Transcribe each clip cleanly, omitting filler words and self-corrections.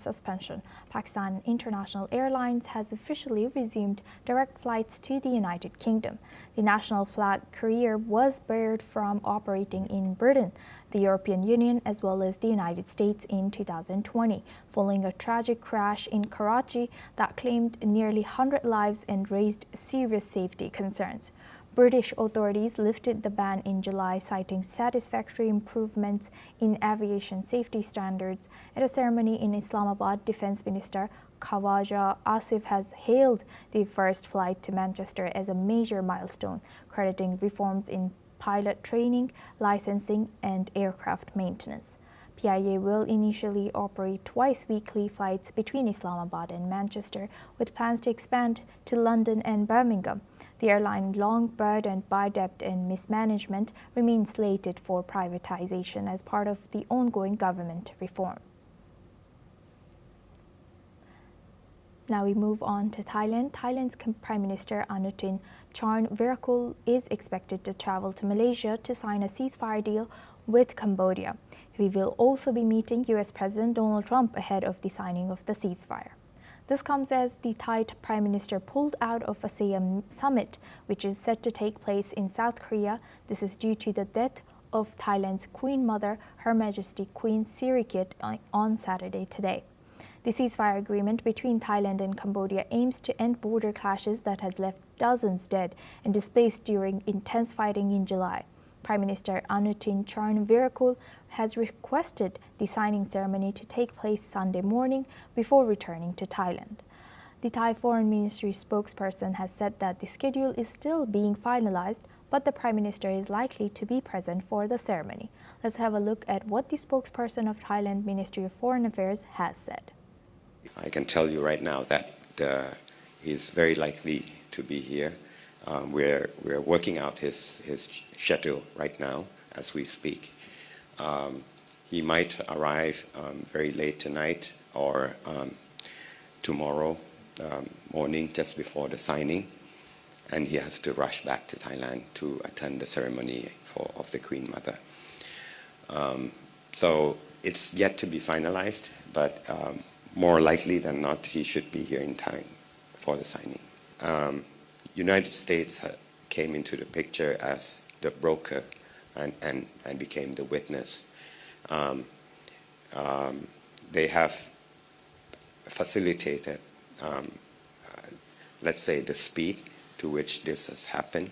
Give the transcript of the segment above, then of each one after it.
suspension, Pakistan International Airlines has officially resumed direct flights to the United Kingdom. The national flag carrier was barred from operating in Britain, the European Union, as well as the United States in 2020, following a tragic crash in Karachi that claimed nearly 100 lives and raised serious safety concerns. British authorities lifted the ban in July, citing satisfactory improvements in aviation safety standards. At a ceremony in Islamabad, Defence Minister Khawaja Asif has hailed the first flight to Manchester as a major milestone, crediting reforms in pilot training, licensing and aircraft maintenance. PIA will initially operate twice-weekly flights between Islamabad and Manchester, with plans to expand to London and Birmingham. The airline, long burdened by debt and mismanagement, remains slated for privatization as part of the ongoing government reform. Now we move on to Thailand. Thailand's Prime Minister Anutin Charnvirakul is expected to travel to Malaysia to sign a ceasefire deal with Cambodia. He will also be meeting U.S. President Donald Trump ahead of the signing of the ceasefire. This comes as the Thai Prime Minister pulled out of ASEAN Summit, which is set to take place in South Korea. This is due to the death of Thailand's Queen Mother, Her Majesty Queen Sirikit, on Saturday today. The ceasefire agreement between Thailand and Cambodia aims to end border clashes that has left dozens dead and displaced during intense fighting in July. Prime Minister Anutin Charnvirakul has requested the signing ceremony to take place Sunday morning before returning to Thailand. The Thai Foreign Ministry spokesperson has said that the schedule is still being finalized, but the Prime Minister is likely to be present for the ceremony. Let's have a look at what the spokesperson of Thailand Ministry of Foreign Affairs has said. I can tell you right now that he's very likely to be here. We're working out his schedule right now as we speak. He might arrive very late tonight or tomorrow morning just before the signing, and he has to rush back to Thailand to attend the ceremony of the Queen Mother. So it's yet to be finalized, but more likely than not, he should be here in time for the signing. United States came into the picture as the broker and became the witness. They have facilitated, let's say, the speed to which this has happened.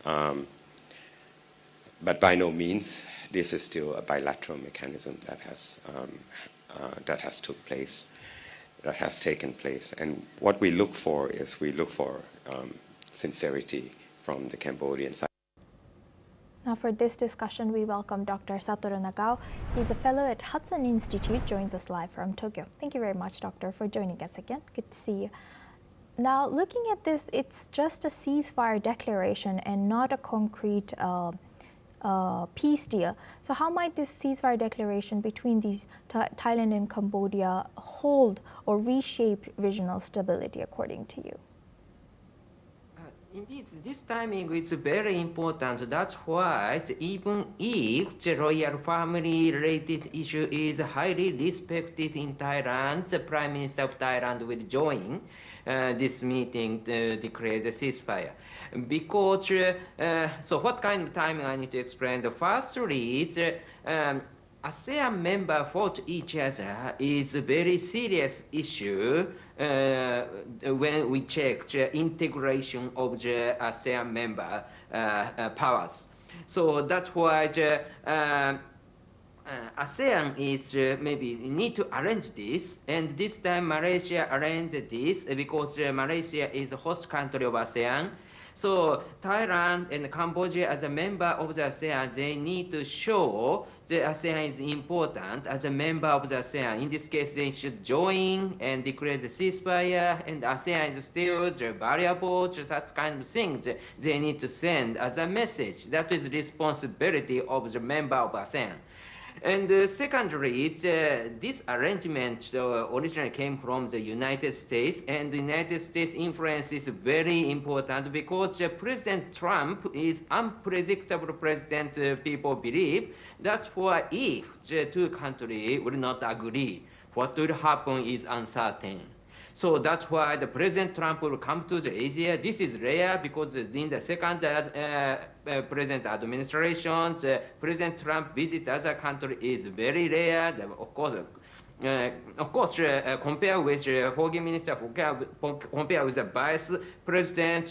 But by no means, this is still a bilateral mechanism that has taken place. And what we look for is sincerity from the Cambodian side. Now for this discussion, we welcome Dr. Satoru Nagao. He's a fellow at Hudson Institute, joins us live from Tokyo. Thank you very much, Doctor, for joining us again. Good to see you. Now, looking at this, it's just a ceasefire declaration and not a concrete peace deal. So how might this ceasefire declaration between these Thailand and Cambodia hold or reshape regional stability, according to you? Indeed, this timing is very important. That's why even if the royal family-related issue is highly respected in Thailand, the Prime Minister of Thailand will join this meeting to declare the ceasefire. Because, so what kind of timing I need to explain? The firstly, the ASEAN member fought each other is a very serious issue when we check the integration of the ASEAN member powers. So that's why the ASEAN is maybe need to arrange this, and this time Malaysia arranged this because Malaysia is the host country of ASEAN. So Thailand and Cambodia as a member of the ASEAN, they need to show the ASEAN is important as a member of the ASEAN. In this case, they should join and declare the ceasefire, and ASEAN is still valuable, just that kind of things they need to send as a message. That is responsibility of the member of ASEAN. And secondly, this arrangement originally came from the United States, and the United States influence is very important because President Trump is unpredictable president, people believe. That's why if the two countries will not agree, what will happen is uncertain. So that's why the President Trump will come to the Asia. This is rare because in the second President administration, President Trump visit other country is very rare. Of course, compare with Foreign Minister, compare with the Vice President,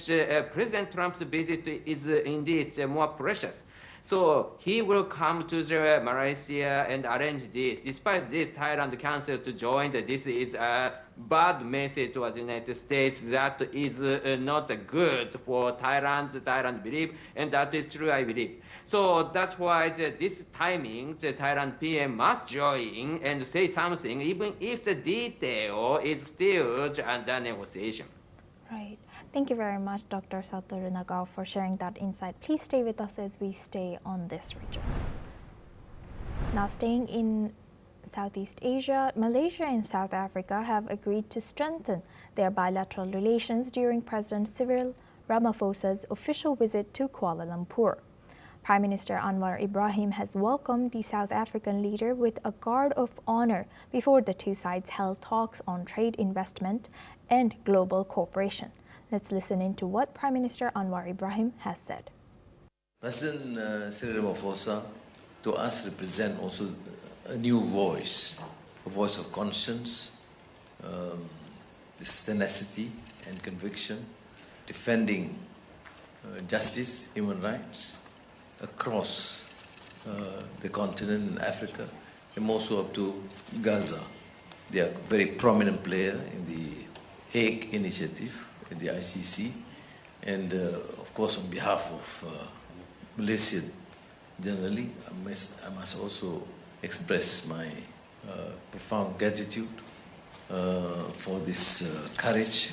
President Trump's visit is indeed more precious. So he will come to Malaysia and arrange this. Despite this, Thailand canceled to join. This is a bad message towards the United States that is not good for Thailand. Thailand believe, and that is true, I believe. So that's why this timing, the Thailand PM must join and say something, even if the detail is still under negotiation. Right. Thank you very much, Dr. Satoru Nagao, for sharing that insight. Please stay with us as we stay on this region. Now, staying in Southeast Asia, Malaysia and South Africa have agreed to strengthen their bilateral relations during President Cyril Ramaphosa's official visit to Kuala Lumpur. Prime Minister Anwar Ibrahim has welcomed the South African leader with a guard of honor before the two sides held talks on trade, investment, and global cooperation. Let's listen into what Prime Minister Anwar Ibrahim has said. President Cyril Ramaphosa, to us, represent also a new voice, a voice of conscience, this tenacity and conviction, defending justice, human rights across the continent in Africa, and also up to Gaza. They are a very prominent player in the Hague Initiative, in the ICC, and of course on behalf of Malaysia generally, I must also express my profound gratitude for this courage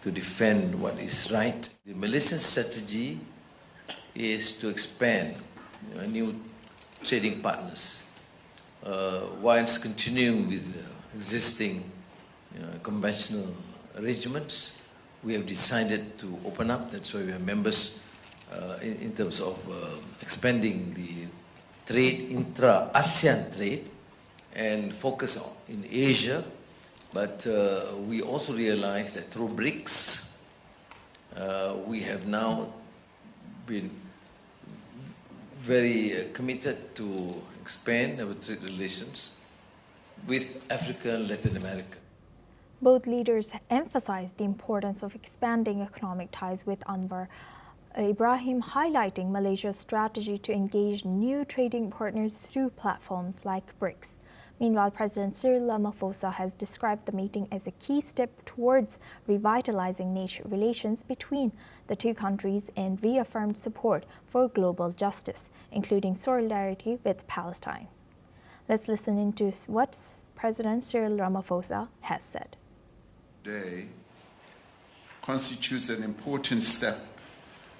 to defend what is right. The Malaysian strategy is to expand new trading partners whilst continuing with existing conventional arrangements. We have decided to open up. That's why we are members in terms of expanding the trade, intra-ASEAN trade, and focus in Asia. But we also realize that through BRICS, we have now been very committed to expand our trade relations with Africa and Latin America. Both leaders emphasized the importance of expanding economic ties with Anwar Ibrahim, highlighting Malaysia's strategy to engage new trading partners through platforms like BRICS. Meanwhile, President Cyril Ramaphosa has described the meeting as a key step towards revitalizing relations between the two countries and reaffirmed support for global justice, including solidarity with Palestine. Let's listen into what President Cyril Ramaphosa has said. Today constitutes an important step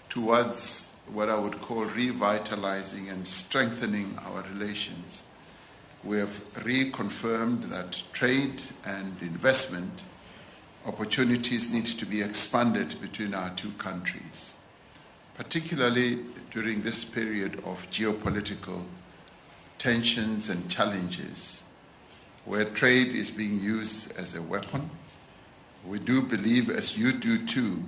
towards what I would call revitalizing and strengthening our relations. We have reconfirmed that trade and investment opportunities need to be expanded between our two countries, particularly during this period of geopolitical tensions and challenges, where trade is being used as a weapon. We do believe, as you do too,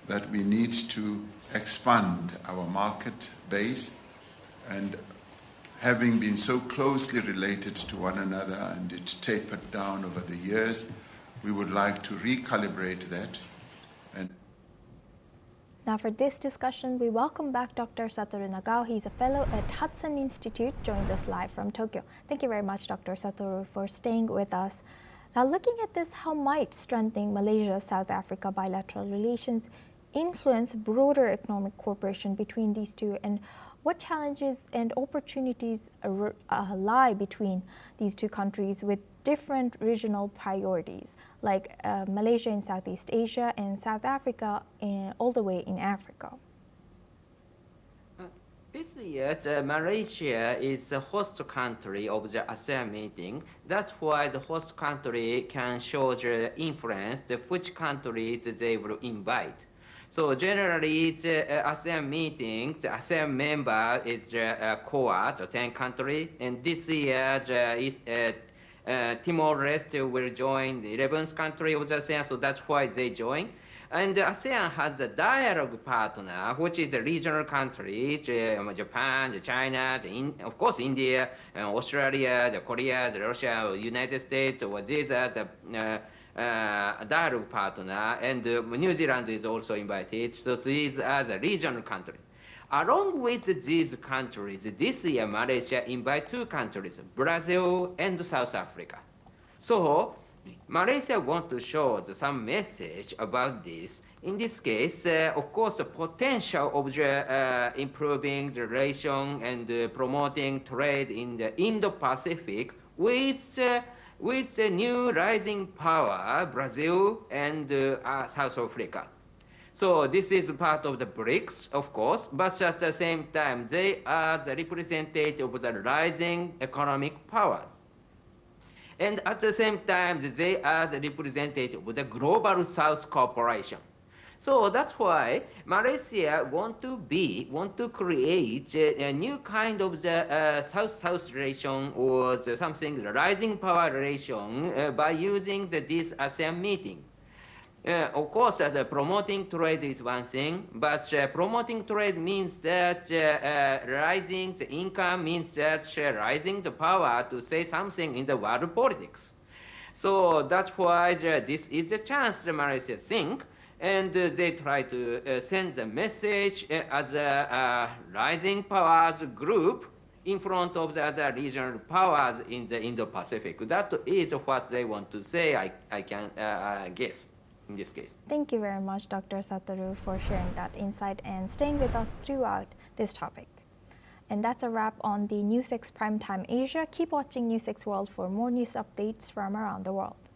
that we need to expand our market base, and having been so closely related to one another and it tapered down over the years, we would like to recalibrate that. And now for this discussion, we welcome back Dr. Satoru Nagao. He's a fellow at Hudson Institute, joins us live from Tokyo. Thank you very much, Dr. Satoru, for staying with us. Now, looking at this, how might strengthening Malaysia-South Africa bilateral relations influence broader economic cooperation between these two, and what challenges and opportunities lie between these two countries with different regional priorities, like Malaysia in Southeast Asia and South Africa all the way in Africa? This year, Malaysia is the host country of the ASEAN meeting. That's why the host country can show the influence, which countries they will invite. So generally, the ASEAN meeting, the ASEAN member is the core, the 10 country, and this year Timor-Leste will join the 11th country of the ASEAN, so that's why they join. And ASEAN has a dialogue partner, which is a regional country, Japan, China, of course India, Australia, Korea, Russia, United States. These are the dialogue partner, and New Zealand is also invited. So these are the regional countries. Along with these countries, this year Malaysia invited 2 countries, Brazil and South Africa. So Malaysia wants to show some message about this. In this case, of course, the potential of improving the relation and promoting trade in the Indo-Pacific with the new rising power, Brazil and South Africa. So this is part of the BRICS, of course, but at the same time, they are the representative of the rising economic powers. And at the same time, they are the representative of the Global South Corporation. So that's why Malaysia want to create a new kind of the South-South relation or something, the rising power relation by using this ASEAN meeting. Of course, promoting trade is one thing, but promoting trade means that rising the income means that rising the power to say something in the world politics. So that's why this is a chance that Malaysia think, and they try to send the message as a rising powers group in front of the other regional powers in the Indo-Pacific. That is what they want to say, I can guess. In this case. Thank you very much, Dr. Satoru, for sharing that insight and staying with us throughout this topic. And that's a wrap on the NewsX Primetime Asia. Keep watching NewsX World for more news updates from around the world.